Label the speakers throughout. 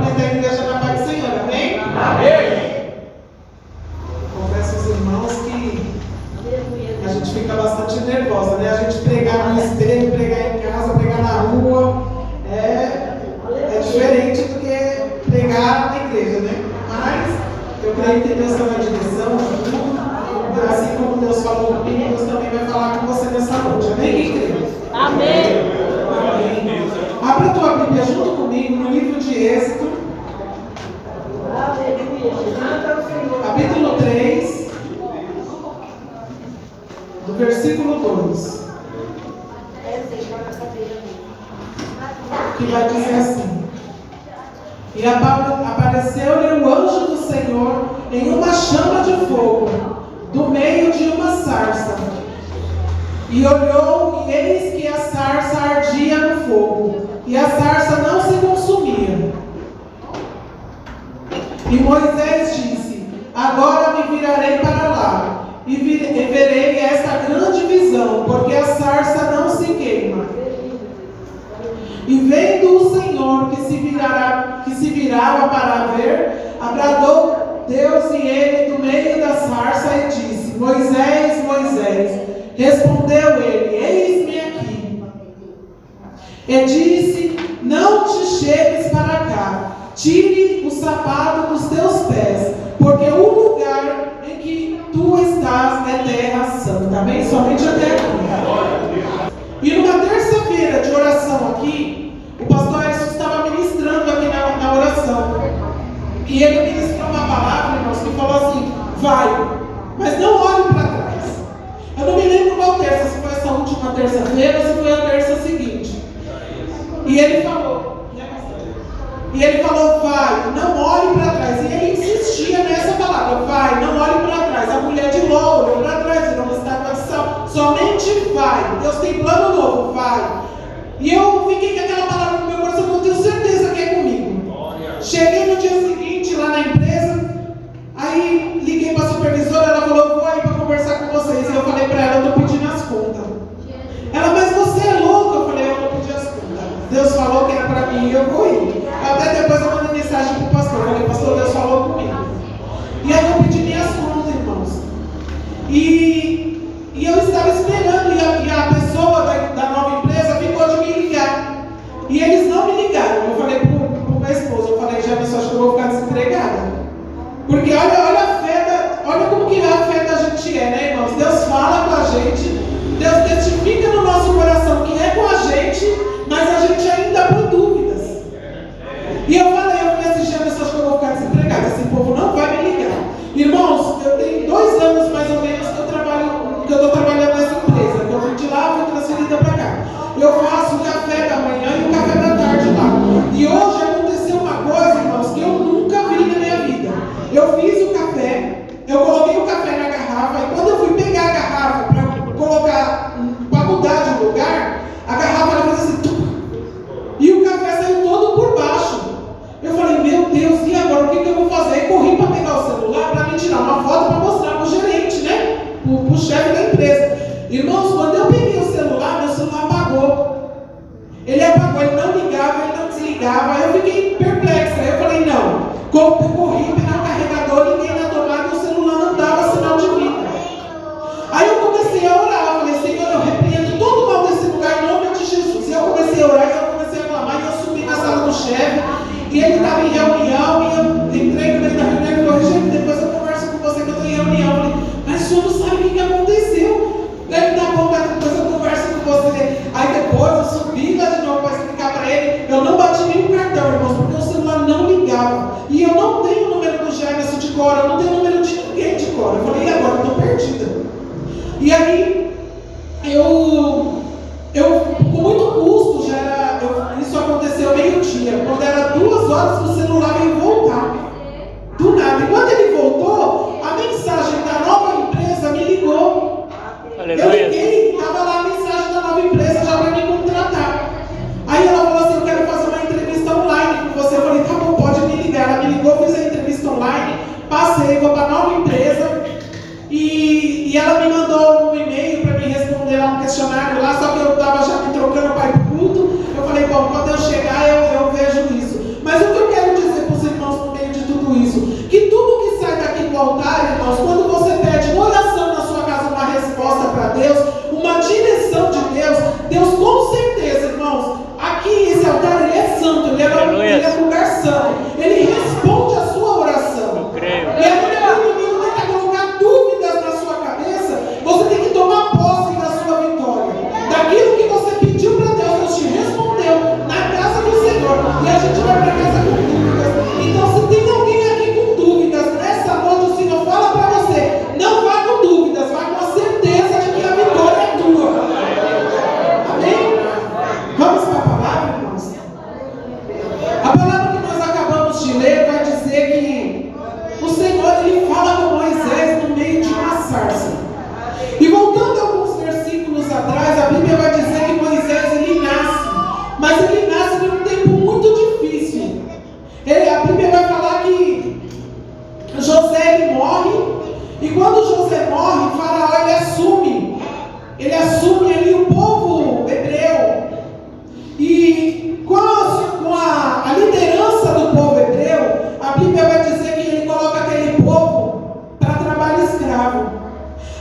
Speaker 1: Cumprimentar a igreja na paz do Senhor, amém?
Speaker 2: Amém.
Speaker 1: Confesso aos irmãos que a gente fica bastante nervosa, né? A gente pregar no espelho, pregar em casa, pregar na rua, é diferente do que pregar na igreja, né? Mas eu creio que Deus está na direção de tudo. Assim como Deus falou comigo, Deus também vai falar com você nessa noite. Amém, quem crê?
Speaker 3: Amém.
Speaker 1: Amém. Abra a tua Bíblia junto comigo no livro de Êxodo, capítulo 3, do versículo 2, que vai dizer assim: e apareceu-lhe o anjo do Senhor em uma chama de fogo, do meio de uma sarça. E olhou, e eis que a sarça ardia no fogo, e a sarça não se consumia. E Moisés disse: agora me virarei para lá, e verei esta grande visão, porque a sarça não se queima. E vendo o Senhor que se virava para ver, agradou Deus e ele do meio da sarça e disse: Moisés, Moisés. Respondeu ele: eis-me aqui. E disse: não te chegues para cá, tire o sapato dos teus pés, porque o lugar em que tu estás é terra santa. Amém? Somente até aqui. E numa terça-feira de oração aqui, o pastor Edson estava ministrando aqui na oração. E ele ministrou uma palavra, irmãos, que falou assim: vai, mas não olhe para trás. Eu não me lembro qual terça, se foi essa última terça-feira ou se foi a terça seguinte. E ele falou, vai, não olhe para trás. E ele insistia nessa palavra: vai, não olhe para trás. A mulher de Ló olhou para trás e não está com ação. Somente vai. Deus tem plano novo, vai. E eu fiquei com aquela palavra no meu coração, eu tenho certeza que é comigo. Cheguei no dia seguinte lá na empresa, aí liguei para a supervisora, ela falou: vou aí para conversar com vocês. E eu falei para ela: eu estou pedindo as contas. Ela: mas você é louca? Eu falei: eu vou pedir as contas. Deus falou que era para mim e eu vou ir. Até depois eu mandei mensagem para o pastor. Eu falei: pastor, Deus falou comigo. E aí eu pedi minhas contas, irmãos. E eu estava esperando, e a pessoa da nova empresa ficou de me ligar. E eles não me ligaram. Eu falei para o meu esposo, eu falei: já pessoal, acho que eu vou ficar desempregada. Porque olha a fé, olha como que a fé da gente é, né, irmãos? Deus fala com a gente, Deus testifica no nosso coração que é com a gente, mas a gente ainda põe dúvidas. E eu falei assim: já pessoal, acho que eu vou ficar desempregada, esse povo não vai me ligar. Irmãos, eu tenho 2 anos mais ou menos que eu estou trabalhando nessa empresa, que eu fui de lá, fui transferida para cá. Eu faço o café da manhã e o café da tarde lá. E hoje aconteceu uma coisa, irmãos, que eu nunca vi na minha vida. Eu fiz o café, eu coloquei o café na garrafa, e quando eu fui pegar a garrafa para colocar, para mudar de lugar, a garrafa ela fez assim, e o café saiu todo por baixo. Eu falei: meu Deus, e agora o que eu vou fazer? E corri para pegar o celular para me tirar uma foto para mostrar para o gerente, né? Para o chefe da empresa. Irmãos, quando eu peguei o celular, meu celular apagou. Ele apagou, ele não ligava, ele não desligava. Eu fiquei perplexa. Eu falei: não. Eu corri, peguei o carregador, liguei na tomada e o celular não dava sinal de vida. Aí eu comecei a orar. Eu falei: Senhor, eu repreendo todo o mal desse lugar em nome de Jesus. E eu comecei a orar, e eu comecei a clamar, e eu subi na sala do chefe. E ele estava em reunião, e eu entrei no meio da reunião e falei: gente, depois eu converso com você que eu estou em reunião. Eu falei: mas o senhor não sabe o que aconteceu. Ele: tá bom, mas depois eu converso com você. Aí depois eu subi lá de novo para explicar para ele. Eu não bati nenhum cartão, irmãos, porque o celular não ligava. E eu não tenho o número do Jefferson de cor, eu não tenho o número de ninguém de cor. Eu falei: e agora? Eu estou perdida. E aí, com muito custo, isso aconteceu meio-dia. Quando era 2 horas, o celular veio voltar. Do nada. E quando ele voltou, a mensagem da nova empresa me ligou.
Speaker 3: Aleluia.
Speaker 1: Eu liguei, estava lá a mensagem da nova empresa já para me contratar. Aí ela falou assim: eu quero fazer uma entrevista online com você. Eu falei: tá bom, pode me ligar. Ela me ligou, fiz a entrevista online, passei, vou para a nova empresa. E ela me mandou um e-mail para me responder lá um questionário lá, só que eu estava já me trocando para ir para o culto. Eu falei: bom, quando eu chegar eu vejo isso. Mas o que eu quero dizer Ele é um lugar santo. Ele responde a sua oração. E ainda que o inimigo tenta colocar dúvidas na sua cabeça, você tem que tomar posse da sua vitória. Daquilo que você pediu para Deus, Deus te respondeu na casa do Senhor. E a gente vai para casa com dúvidas. Então, se tem alguém aqui com dúvidas, nessa noite o Senhor fala para você: não vá com dúvidas, vá com a certeza de que a vitória é tua. Amém? Vamos para a palavra, irmãos? A palavra que nós acabamos de ler vai dizer que o Senhor, ele fala com Moisés no meio de uma sarça. E voltando alguns versículos atrás, a Bíblia vai dizer que Moisés, ele nasce, mas ele nasce num tempo muito difícil. A Bíblia vai falar que José, ele morre, e quando José morre, Faraó, ele assume ali o povo hebreu. E com a liderança do povo hebreu, a Bíblia vai dizer que ele coloca aquele povo para trabalho escravo.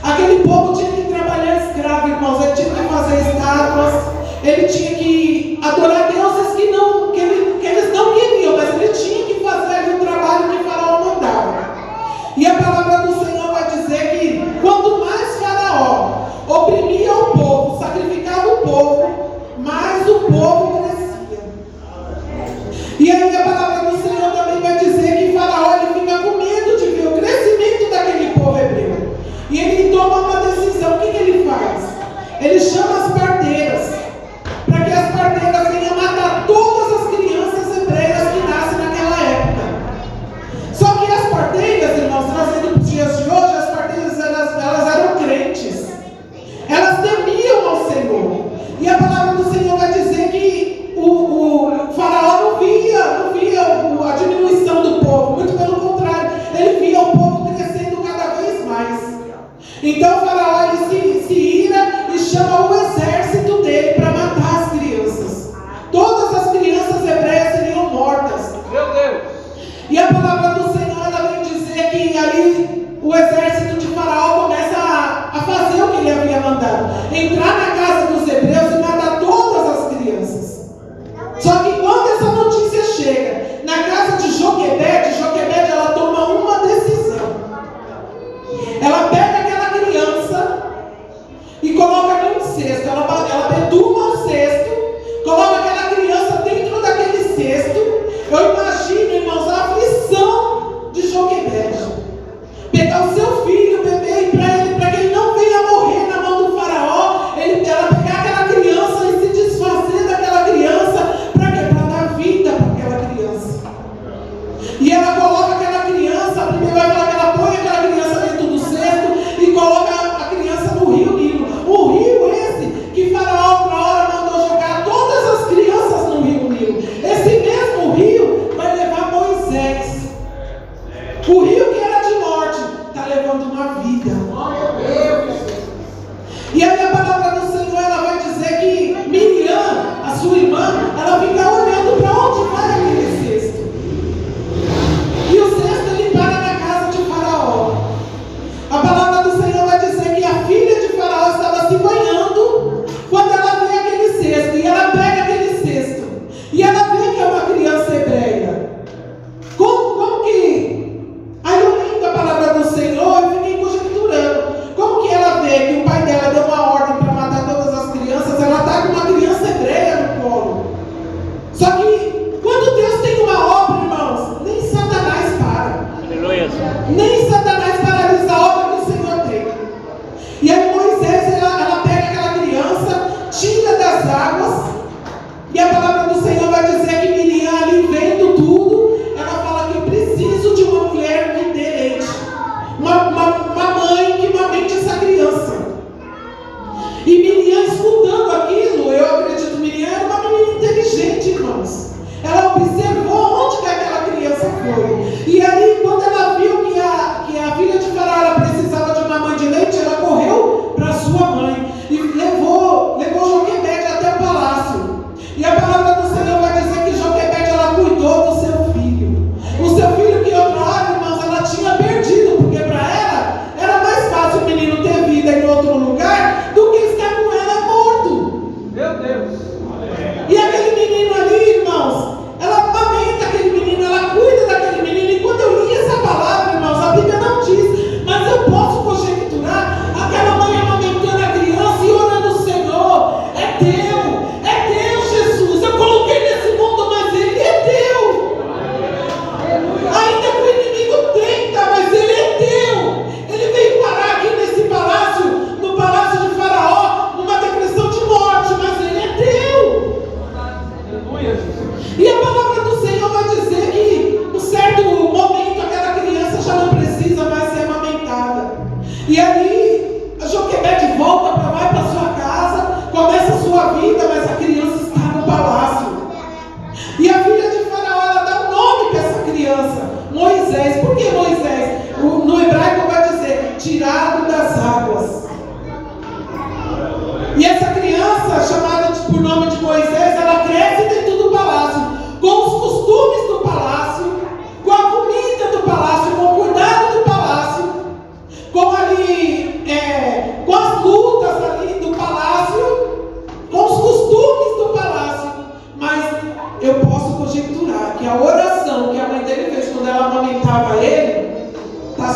Speaker 1: Aquele povo tinha que trabalhar escravo, irmãos. Ele tinha que fazer estátuas, ele tinha que adorar deuses que eles não queriam, mas ele tinha que fazer ali o trabalho que Faraó mandava. E a palavra do Senhor vai dizer que quanto mais Faraó oprimia o povo,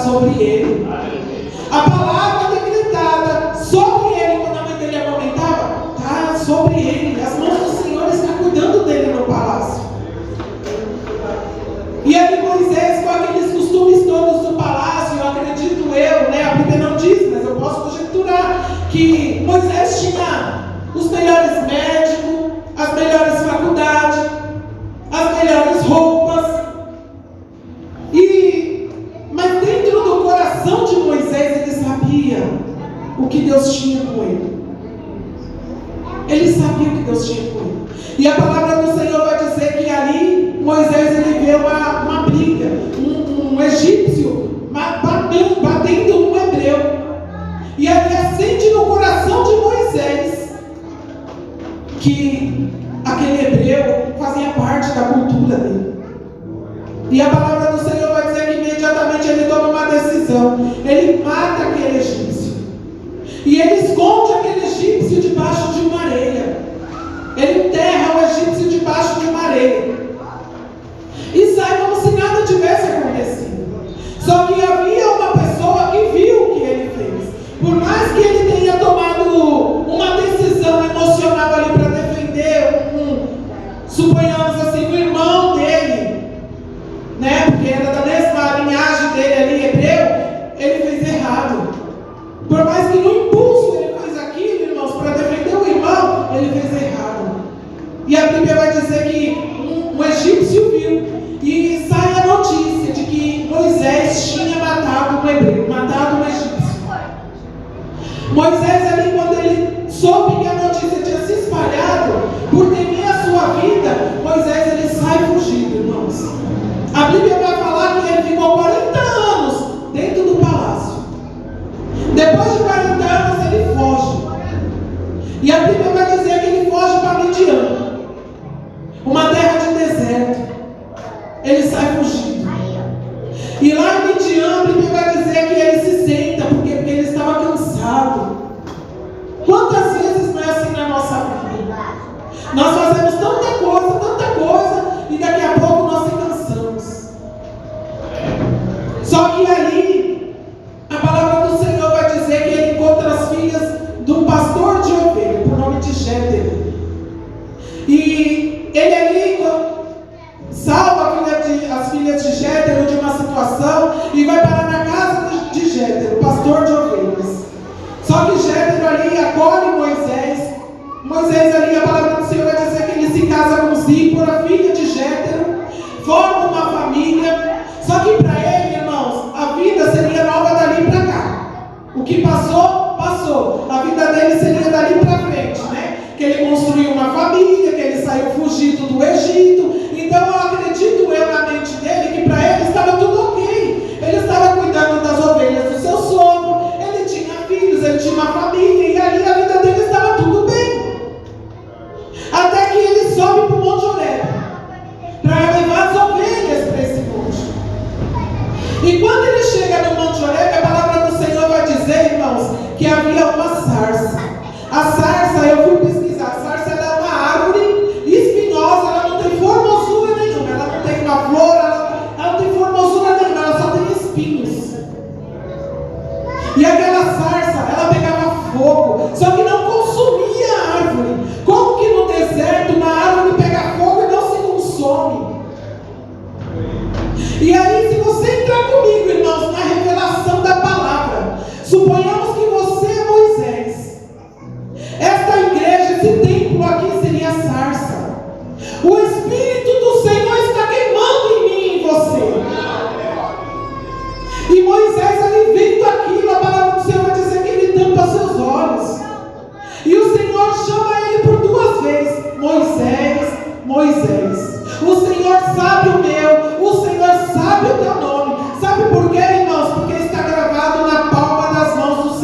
Speaker 1: sobre ele. A palavra decretada sobre ele quando a mãe dele amamentava está sobre ele. As mãos do Senhor estão cuidando dele no palácio. E aí Moisés, com aqueles costumes todos do palácio, eu acredito né? A Bíblia não diz, mas eu posso conjecturar que Moisés tinha os melhores médicos, as melhores faculdades, as melhores roupas. Mas dentro do coração de Moisés ele sabia o que Deus tinha com ele. Ele sabia o que Deus tinha com ele. E a palavra do Senhor vai dizer que ali Moisés ele vê uma briga, um egípcio batendo um hebreu. E ali acende no coração de Moisés que aquele hebreu fazia parte da cultura dele. E a palavra do Senhor vai dizer que imediatamente ele toma uma decisão. Ele mata aquele egípcio. E ele esconde aquele egípcio debaixo de uma areia. Ele enterra o egípcio debaixo de uma areia. E sai como se nada tivesse acontecido. Só que havia uma pessoa que viu o que ele fez. Por mais que ele tenha tomado uma decisão emocional ali para defender suponhamos assim, o irmão dele, né? Porque era da mesma linhagem dele ali, hebreu, ele fez errado. Por mais que no impulso ele fez aquilo, irmãos, para defender o irmão, ele fez errado. E a Bíblia vai dizer que um egípcio viu. E sai a notícia de que Moisés tinha matado um hebreu, matado um egípcio. Moisés ali, quando ele soube que a notícia tinha se espalhado, por temer a sua vida, Moisés ele sai fugindo, irmãos. A Bíblia vai falar que ele ficou 40 anos dentro do palácio. Depois de 40 anos ele foge. E a Bíblia vai dizer que ele foge para Midian, uma terra de deserto. Ele sai fugindo. E lá em Midian, a Bíblia vai dizer que ele se senta, porque ele estava cansado. Quantas vezes não é assim na nossa vida? Nós fazemos tanta coisa, e daqui a pouco nós se cansamos. Só que ali, a palavra do Senhor vai dizer que ele encontra as filhas de um pastor de ovelha, por nome de Jétero. E ele ali salva as filhas de Jétero de uma situação e vai parar na casa de Jétero, pastor de ovelhas. Só que Jétero ali acolhe Moisés. Moisés ali, a palavra do Senhor vai dizer que ele se casa com Zípora, filha de Jétero, forma uma família. Só que para ele, irmãos, a vida seria nova dali para cá. O que passou, passou. A vida dele seria dali para frente, né? Que ele construiu uma família, que ele saiu fugido do Egito. Então eu acredito na mente dele que para ele estava tudo ok. Ele estava cuidando das ovelhas do seu sogro, ele tinha filhos, ele tinha uma família, e ali a vida dele estava tudo bem. Até que ele sobe para o Monte Horebe para levar as ovelhas para esse monte. E quando ele chega no Monte Horebe, a palavra do Senhor vai dizer, irmãos, que havia uma sarça. A sarça, eu fui pesquisar, a sarça ela é uma árvore espinhosa, ela não tem formosura nenhuma, ela não tem uma flor, ela não tem formosura nenhuma, ela só tem espinhos. E aquela sarça, ela pegava fogo, só que não consumia a árvore. Como que no deserto uma árvore pega fogo e não se consome? E aí, se você entrar comigo, irmãos, na revelação da palavra, suponhamos que você é Moisés. Esta igreja, esse templo aqui seria a sarça. O Espírito do Senhor está queimando em mim e em você. E Moisés, ali vendo aquilo, a palavra do Senhor vai dizer que ele tampa seus olhos. E o Senhor chama ele por 2 vezes: Moisés, Moisés. O Senhor sabe o meu, o Senhor sabe o teu nome. Sabe por quê, irmãos? Porque está gravado na palma das mãos do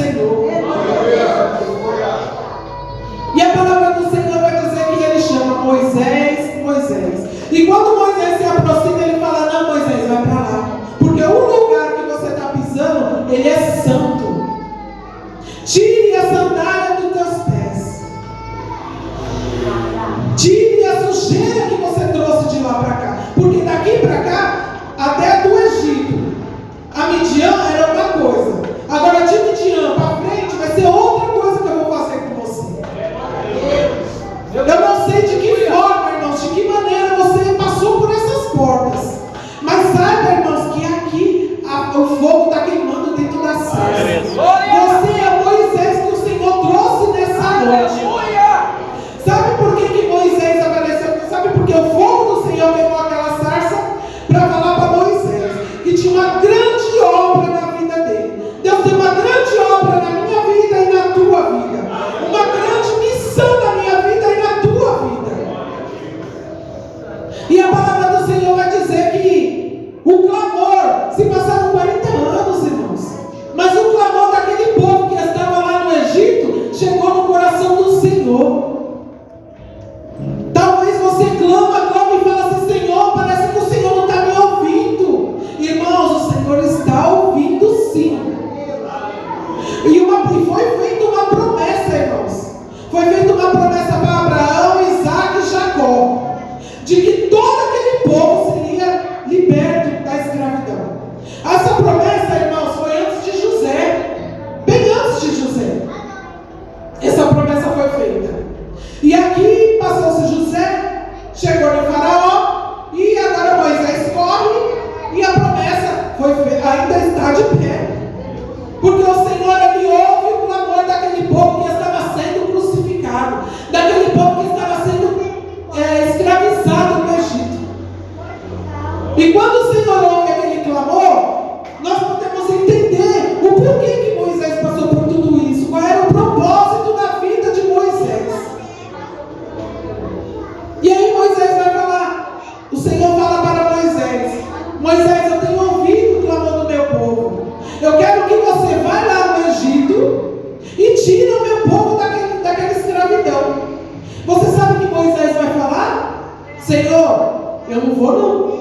Speaker 1: E quando o Senhor ouve aquele clamor, nós podemos entender o porquê que Moisés passou por tudo isso, qual era o propósito da vida de Moisés. E aí Moisés vai falar, o Senhor fala para Moisés: Moisés, eu tenho ouvido o clamor do meu povo. Eu quero que você vá lá no Egito e tire o meu povo daquela escravidão. Você sabe que Moisés vai falar? Senhor, eu não vou não.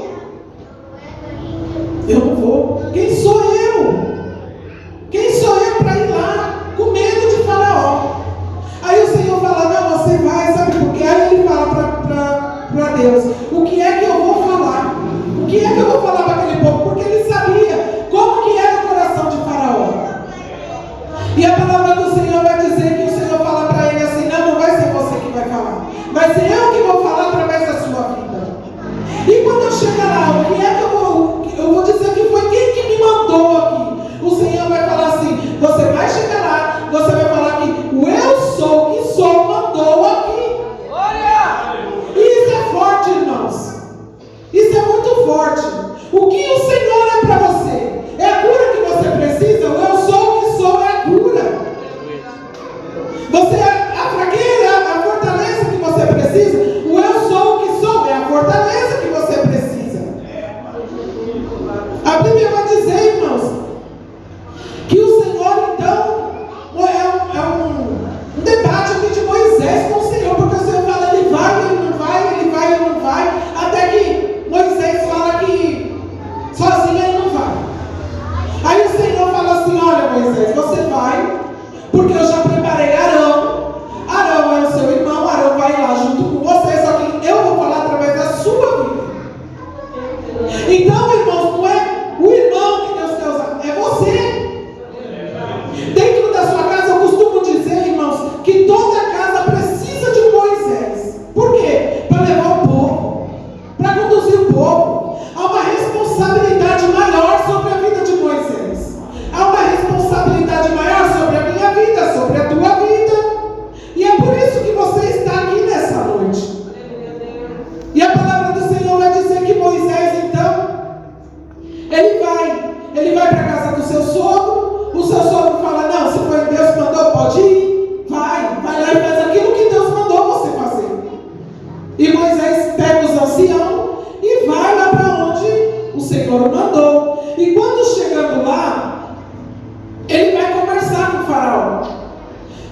Speaker 1: Eu não vou. Quem sou eu? Quem sou eu para ir lá com medo de Faraó? Aí o Senhor fala: não, você vai, sabe por quê? Aí ele fala para Deus: o que é que eu vou falar? O que é que eu vou falar para aquele povo? Porque ele sabia como que era o coração de Faraó. E a palavra do Senhor vai dizer que o Senhor fala para ele assim: não vai ser você que vai falar, vai ser eu que vou falar através da sua vida. E quando eu chegar lá, o que é que eu vou dizer que foi quem que me mandou aqui? O Senhor vai falar assim: você vai chegar lá, você vai falar que o eu sou que sou mandou aqui. E isso é forte, irmãos. Isso é muito forte. O que o Senhor é para você? É a cura que você precisa? O eu sou que sou é a cura. Você a fraqueza, a fortaleza que você precisa? O eu sou que sou é a fortaleza que você precisa. A Bíblia vai dizer, irmãos, que o Senhor então é um debate aqui de Moisés com o Senhor, porque o Senhor fala: ele vai, ele não vai, ele vai, ele não vai, até que Moisés fala que sozinho ele não vai. Aí o Senhor fala assim: olha, Moisés, você vai, porque eu já preparei Arão. Arão é o seu irmão, Arão vai lá junto com você, só que eu vou falar através da sua vida. Então, irmãos, não é o irmão que Deus quer usar, é você. Dentro da sua casa, eu costumo dizer, irmãos, que toda casa precisa de um Moisés. Por quê? Para levar o povo, para conduzir o povo. Há uma responsabilidade maior sobre a vida de Moisés. Há uma responsabilidade maior sobre a minha vida, sobre a tua vida. E é por isso que você está aqui nessa noite. E a palavra do Senhor vai dizer que Moisés, então, ele vai para a casa do seu sogro. O seu sogro fala: não, se foi Deus que mandou, pode ir. Vai lá e faz aquilo que Deus mandou você fazer. E Moisés pega os anciãos e vai lá para onde o Senhor mandou. E quando chegando lá, ele vai conversar com o Faraó.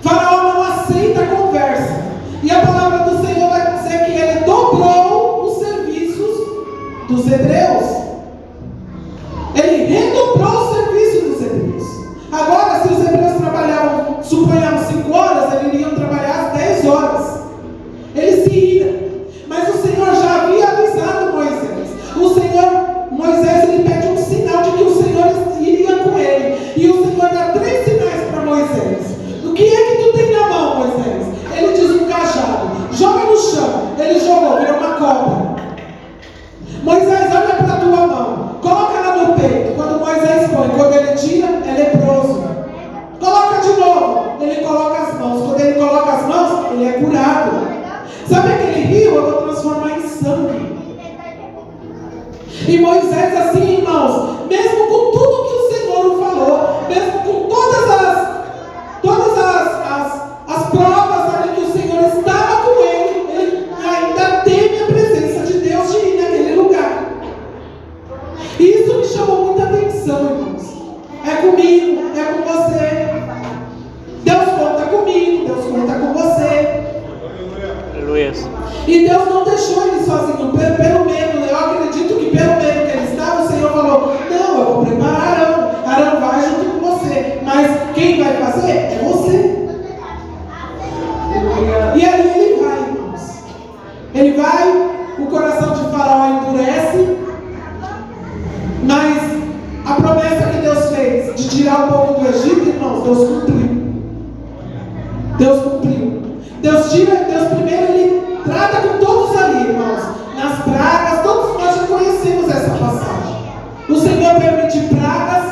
Speaker 1: Faraó não aceita a conversa. E a palavra do Senhor vai dizer que ele dobrou os serviços dos hebreus. Ele redobrou o serviço dos hebreus. Agora, se os hebreus trabalhavam, suponhamos 5 horas, eles iriam trabalhar às 10 horas. Ele se ira. Mas o Senhor já havia avisado Moisés. Moisés, ele pede um sinal de que o Senhor iria com ele. E o Senhor dá 3 sinais para Moisés. O que é que tu tem na mão, Moisés? Ele diz: um cajado. Joga no chão. Ele jogou, virou uma cobra. Moisés, olha para a tua mão. Coloca ela no peito. Quando Moisés põe, quando ele tira, é leproso. Coloca de novo. Ele coloca as mãos. Quando ele coloca as mãos, ele é curado. Sabe aquele rio? Eu vou transformar em sangue. E Moisés, assim, irmãos, mesmo com tudo que o Senhor falou, mesmo com todas as provas ali que o Senhor estava com ele ainda teve a presença de Deus de ir naquele lugar. E isso me chamou muita atenção, irmãos. É comigo, é com você. Deus conta comigo, Deus conta com você.
Speaker 2: Aleluia.
Speaker 1: E Deus não deixou ele sozinho, pelo medo. Eu acredito que pelo medo que ele estava, o Senhor falou: não, eu vou preparar Arão. Arão vai junto com você. Mas quem vai fazer é você. E ali ele vai, irmãos. Ele vai, o coração de Faraó endurece. Mas a promessa que Deus fez de tirar o povo do Egito, irmãos, Deus cumpriu. Deus cumpriu. Deus primeiro, ele trata com todos ali, irmãos. Nas pragas, todos nós já conhecemos essa passagem. O Senhor permite pragas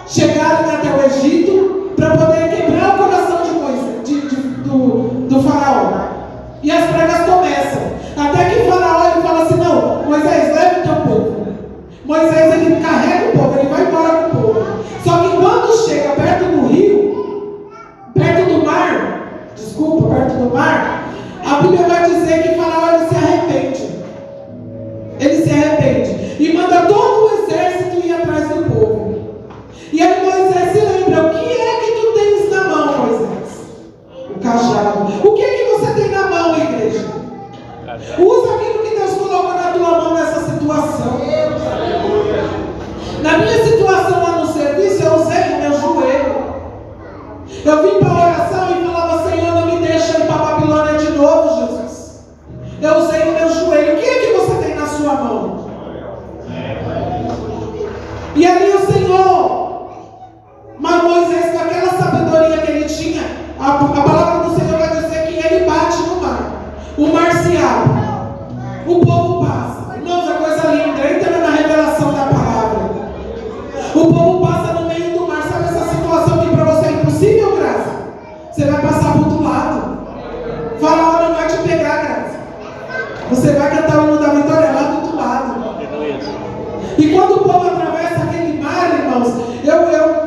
Speaker 1: chegarem até o Egito para poder quebrar o coração de Moisés, do Faraó. E as pragas começam. Até que Faraó ele fala assim: não, Moisés, leve o teu povo. E ali o Senhor, mas Moisés, com aquela sabedoria que ele tinha, a palavra do Senhor vai dizer que ele bate no mar. O mar se abre. O povo passa. Irmãos, é coisa linda. Entra na revelação da palavra. O povo passa no meio do mar. Sabe essa situação que para você é impossível, Graça? Você vai passar para o outro lado. Faraó não vai te pegar, Graça. Você vai cantar o hino da vitória lá do outro lado. E quando o povo atravessa aquele mar, irmãos,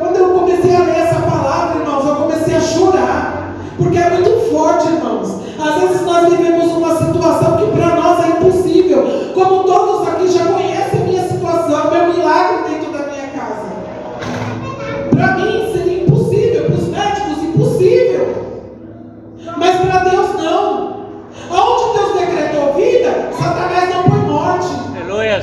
Speaker 1: quando eu comecei a ler essa palavra, irmãos, eu comecei a chorar. Porque é muito forte, irmãos. Às vezes nós vivemos uma situação que para nós é impossível. Como todos aqui já conhecem a minha situação, meu milagre dentro da minha casa. Para mim seria impossível, para os médicos impossível. Mas para Deus não. Onde Deus decretou vida, Satanás não põe morte.
Speaker 2: Aleluia.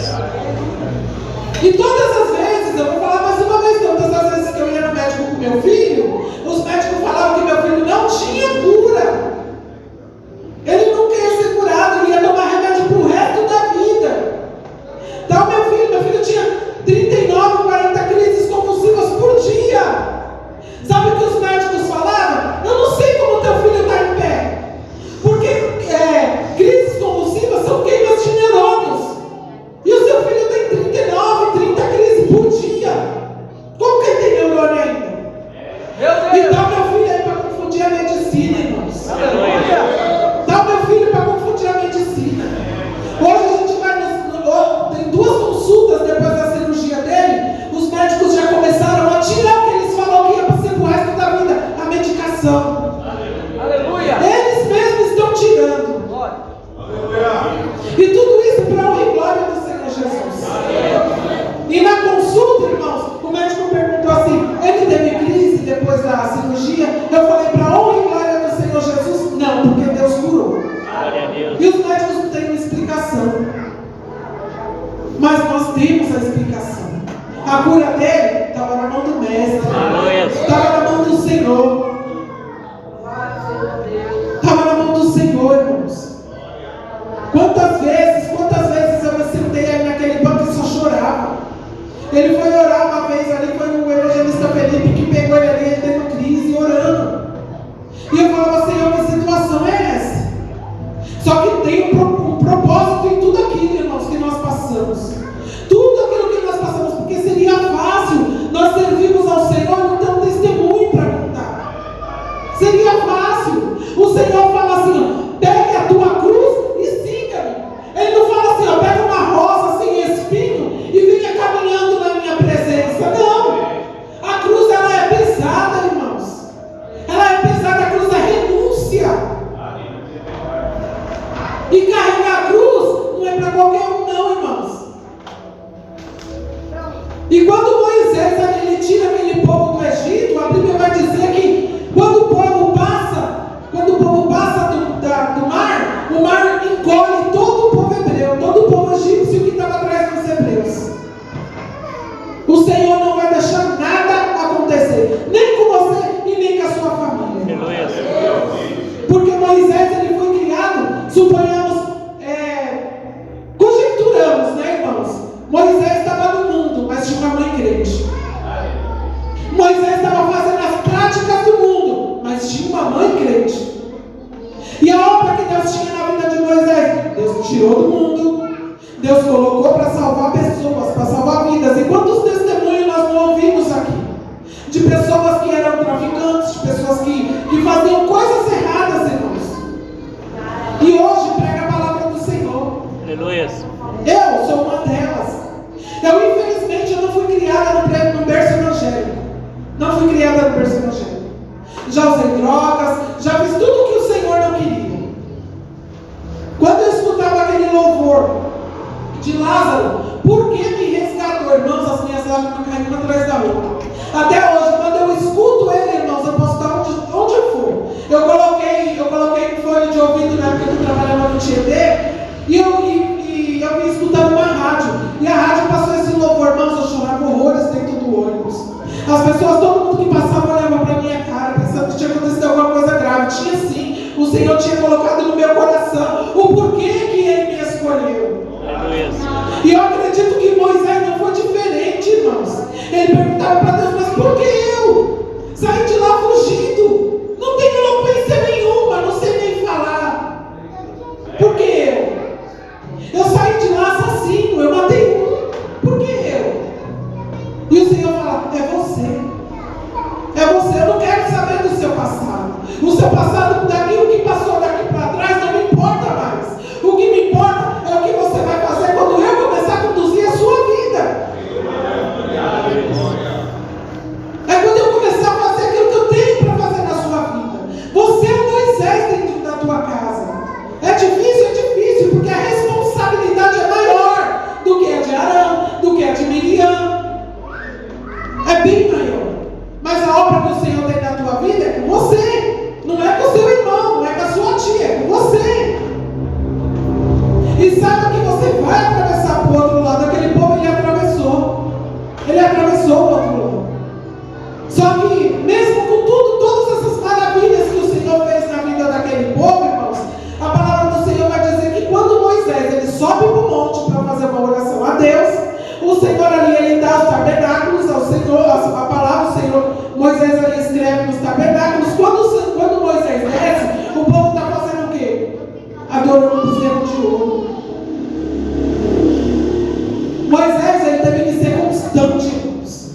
Speaker 1: E todas as vezes, eu vou falar mais uma vez, todas as vezes que eu ia no médico com meu filho, os médicos falavam que meu filho não tinha cura. Ele nunca ia ser curado, ele ia tomar remédio para o resto da vida. Então meu filho tinha 39, 40 crises convulsivas por dia. Sabe o que os médicos falavam? Eu não sei como teu filho está em pé. Porque crises convulsivas são queimas de neurônios. E o seu filho tem 39, 30 crises por dia. Como que ele tem neurônio ainda? Então meu filho aí para confundir a medicina, irmãos. Dá meu filho para confundir a medicina. Hoje a gente vai tem 2 consultas depois da cirurgia dele. Os médicos já começaram a tirar o que eles falaram que ia para ser pro resto da vida, a medicação. Aleluia. Eles mesmos estão tirando. E tudo isso para honra e glória do Senhor Jesus. E na consulta, irmãos, o médico perguntou assim: ele teve crise depois da cirurgia? Eu falei: para honra e glória do Senhor Jesus, não, porque Deus curou. E os médicos não têm uma explicação. Mas nós temos a explicação. A cura dele estava na mão do Mestre, estava na mão do Senhor. Estava na mão do Senhor, irmãos. Quantas vezes eu me sentei aí naquele banco e só chorava. Ele foi orar uma vez ali, foi o evangelista Felipe que pegou ele ali, ele tendo crise, orando. E eu falava: Senhor, que situação é essa? Só que tem um propósito em tudo aquilo, irmãos, que nós passamos. Tudo aquilo que nós passamos, porque seria fácil nós servirmos ao Senhor e não ter um testemunho para contar. Seria fácil. O Senhor fala assim: pegue a tua cruz e siga-me. Ele não fala assim: pega uma rosa sem espinho e venha caminhando na minha presença. Não. A cruz, ela é pesada, irmãos. Ela é pesada, a cruz é renúncia. E carregar a cruz não é para qualquer um, não, irmãos. E quando Moisés ele tira aquele povo do Egito, a Bíblia vai dizer que quando o povo passa do mar, o mar engole todo o povo hebreu, todo o povo egípcio que estava atrás dos hebreus. O Senhor não vai deixar nada acontecer, nem com você e nem com a sua família. Porque Moisés ele foi criado, suponhamos, conjecturamos, né, irmãos? Moisés estava no mundo, mas tinha uma mãe crente. Moisés estava fazendo as práticas do mundo, mas tinha uma mãe crente. E a obra que Deus tinha na vida de Moisés, Deus tirou do mundo, Deus colocou para salvar pessoas, para salvar vidas. E quantos testemunhos nós não ouvimos aqui? De pessoas que eram traficantes, de pessoas que faziam coisas erradas, irmãos. E hoje prega a palavra do Senhor.
Speaker 2: Aleluia.
Speaker 1: Eu sou uma delas. Infelizmente, eu não fui criada no berço evangélico. Não fui criada no berço evangélico. Já usei drogas, já fiz tudo o que o Senhor não queria. Quando eu escutava aquele louvor de Lázaro, por que me resgatou, irmãos? As minhas lágrimas caem uma atrás da outra. Até hoje, quando eu escuto ele, irmãos, eu posso estar onde eu for. Eu coloquei um fone de ouvido na época que eu trabalhava no Tietê, e eu vim escutando uma rádio. E a rádio passou esse louvor, irmãos, eu chorava horrores dentro do ônibus. As pessoas, todo mundo que passava olhava para minha cara, pensando que tinha acontecido alguma coisa grave. Tinha sim, o Senhor tinha colocado no meu coração o porquê que Ele me escolheu. E eu acredito que Moisés não foi diferente, irmãos. por que eu? Saí de lá fugindo. Não tenho eloquência nenhuma, não sei nem falar. Por que eu? Eu saí de lá assassino, eu matei um. Por que eu? E o Senhor fala, é você. É você, eu não quero saber do seu passado. O seu passado, daquilo que passou daqui para trás, não me importa mais. O que me importa é o que você vai fazer quando eu começar a conduzir a sua vida. É quando eu começar a fazer aquilo que eu tenho para fazer na sua vida. Você é o Moisés dentro da tua casa. É difícil, porque a responsabilidade é maior do que a de Arão, do que a de Miriam. É bem maior. Mas a obra que o Senhor tem na tua vida é com você. Não é com o seu irmão, não é com a sua tia, é com você. E saiba que você vai atravessar para o outro lado. Aquele povo, ele atravessou. Ele atravessou o outro lado. Só que, mesmo com tudo, todas essas maravilhas que o Senhor fez na vida daquele povo, irmãos, a palavra do Senhor vai dizer que quando Moisés ele sobe para o monte para fazer uma oração a Deus, o Senhor ali, ele dá os tabernáculos ao Senhor, a palavra do Senhor, Moisés ali escreve nos tabernáculos. Quando Moisés desce, o povo está fazendo o quê? Adorando o bezerro de ouro. Moisés, ele teve que ser constante, irmãos.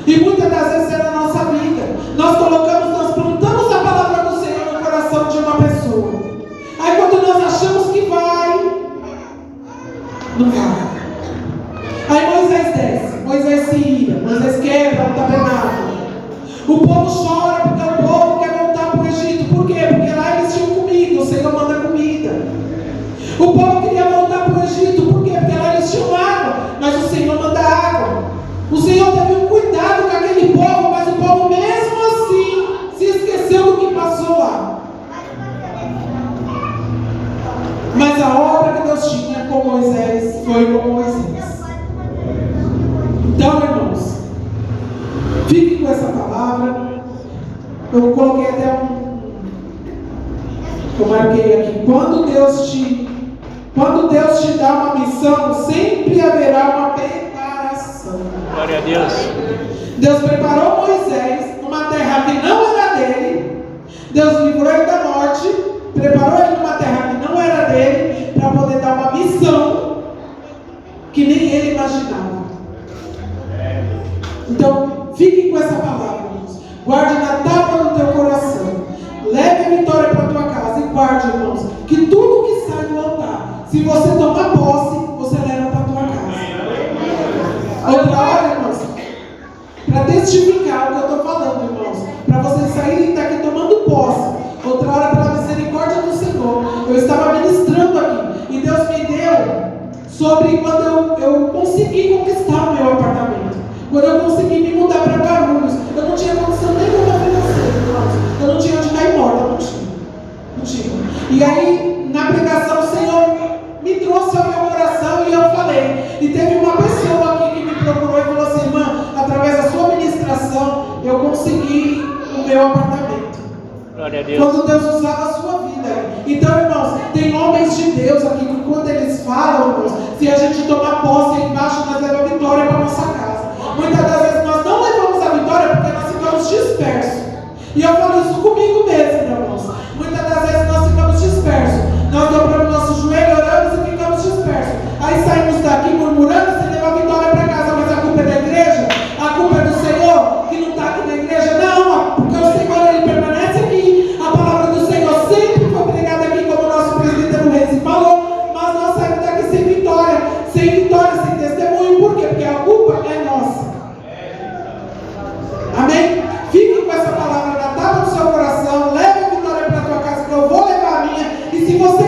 Speaker 1: E muitas das vezes é na nossa vida. Nós plantamos a palavra do Senhor no coração de uma pessoa. Aí quando nós achamos que vai, não vai. Aí Moisés desce, Moisés se ira, Moisés quebra o tabernáculo. O povo chora porque o povo quer voltar para o Egito. Por quê? Porque lá eles tinham comida, o Senhor manda comida. O povo queria voltar para o Egito. Por quê? Porque lá eles tinham água, mas o Senhor manda água. O Senhor teve um cuidado com aquele povo, mas o povo mesmo assim se esqueceu do que passou lá. Mas a obra que Deus tinha com Moisés foi com Moisés. Então, irmãos, fiquem com essa palavra. Eu coloquei até eu marquei aqui. Quando Deus te dá uma missão, sempre haverá uma preparação.
Speaker 2: Glória a Deus.
Speaker 1: Deus preparou Moisés numa terra que não era dele. Deus livrou ele da morte, preparou ele numa terra que não era dele, para poder dar uma missão que nem ele imaginava. Então, fiquem com essa palavra, irmãos. Guarde na tábua do teu coração. Leve a vitória para a tua casa e guarde, irmãos, que tudo que sai do altar, se você tomar posse, você leva para a tua casa. Outra hora, irmãos, para testificar o que eu estou falando, irmãos, para vocês saírem daqui tomando posse. Outra hora, pela misericórdia do Senhor, eu estava ministrando aqui e Deus me deu sobre quando eu consegui conquistar o meu apartamento. Quando eu consegui me mudar para Guarulhos, eu não tinha condição nenhuma financeira, irmãos. Eu não tinha onde cair morta, não tinha. E aí, na pregação, o Senhor me trouxe ao meu coração e eu falei. E teve uma pessoa aqui que me procurou e falou assim: irmã, através da sua ministração, eu consegui o meu apartamento.
Speaker 2: Glória a Deus.
Speaker 1: Quando Deus usava a sua vida. Então, irmãos, tem homens de Deus aqui que quando eles falam, irmãos, se a gente tomar posse aí embaixo, nós levamos a vitória para a nossa casa. Muitas das vezes nós não levamos a vitória porque nós ficamos dispersos. E eu falo isso comigo mesmo, irmãos. Muitas das vezes nós ficamos dispersos. Nós dobramos nosso joelho, oramos e ficamos dispersos. Aí saímos daqui murmurando, você leva a vitória para casa, mas a culpa é da igreja? A culpa é do Senhor que não está aqui na igreja? Não, porque o Senhor, ele permanece aqui. A palavra do Senhor sempre foi pregada aqui, como o nosso presbítero Reis falou. Mas nós saímos daqui sem vitória, sem testemunho. Por quê? Porque a culpa é nossa. Amém? Fique com essa palavra na tábua do seu coração. Leve a vitória para a tua casa, que eu vou levar a minha. E se você